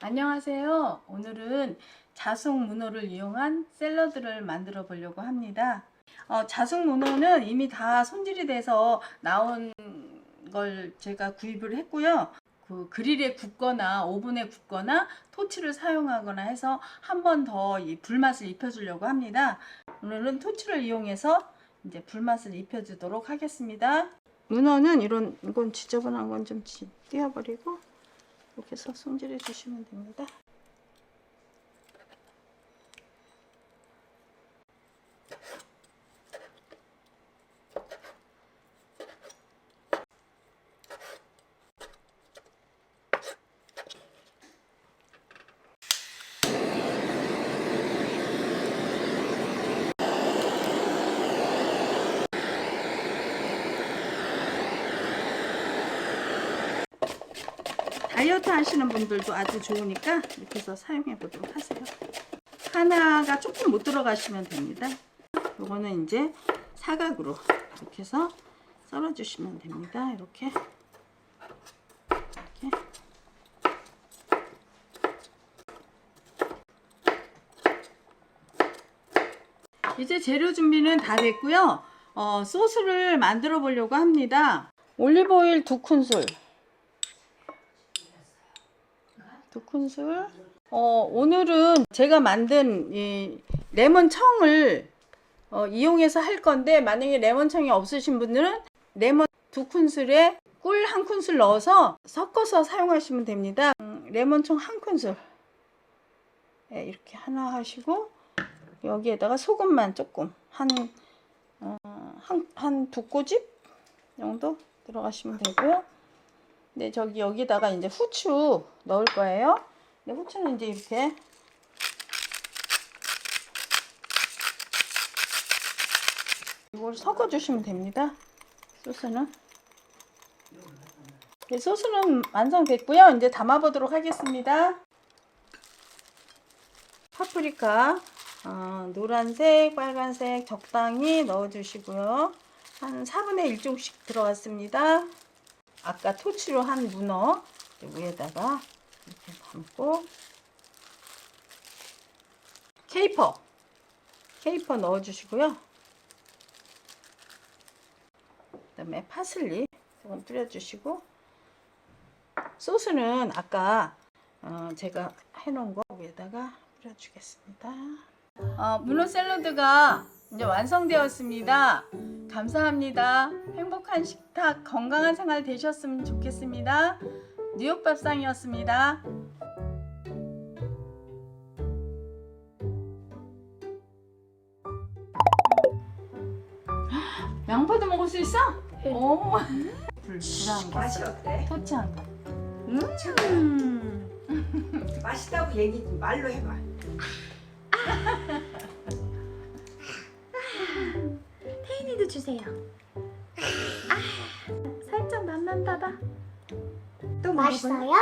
안녕하세요. 오늘은 자숙 문어를 이용한 샐러드를 만들어 보려고 합니다. 자숙 문어는 이미 다 손질이 돼서 나온 걸 제가 구입을 했고요. 그 그릴에 굽거나 오븐에 굽거나 토치를 사용하거나 해서 한 번 더 이 불맛을 입혀주려고 합니다. 오늘은 토치를 이용해서 이제 불맛을 입혀주도록 하겠습니다. 문어는 이건 지저분한 건 좀 띄워버리고 이렇게 해서 손질해 주시면 됩니다. 다이어트 하시는 분들도 아주 좋으니까 이렇게 해서 사용해 보도록 하세요. 하나가 조금 못 들어가시면 됩니다. 요거는 이제 사각으로 이렇게 해서 썰어 주시면 됩니다. 이렇게 이제 재료 준비는 다 됐고요. 소스를 만들어 보려고 합니다. 올리브오일 2큰술, 오늘은 제가 만든 이 레몬청을 이용해서 할 건데, 만약에 레몬청이 없으신 분들은 레몬 2큰술에 꿀 1큰술 넣어서 섞어서 사용하시면 됩니다. 레몬청 1큰술 이렇게 하나 하시고, 여기에다가 소금만 조금 한 2꼬집 정도 들어가시면 되고요. 네, 여기다가 이제 후추 넣을 거예요. 네, 후추는 이제 이렇게 이걸 섞어 주시면 됩니다. 소스는. 네, 소스는 완성됐고요. 이제 담아 보도록 하겠습니다. 파프리카 노란색, 빨간색 적당히 넣어 주시고요. 한 4분의 1 정도씩 들어갔습니다. 아까 토치로 한 문어 위에다가 이렇게 담고, 케이퍼 넣어 주시고요. 그 다음에 파슬리 조금 뿌려 주시고, 소스는 아까 제가 해놓은 거 위에다가 뿌려 주겠습니다. 문어 샐러드가 이제 완성되었습니다. 감사합니다. 행복한 식탁, 건강한 생활 되셨으면 좋겠습니다. 뉴욕밥상이었습니다. 양파도 먹을 수 있어? 네. 오. 불안 거. 맛이 어때? 토치한 거. 맛있다고 얘기 말로 해봐. 태인이도 주세요. 살짝 맛난다 봐. 또 맛있어요?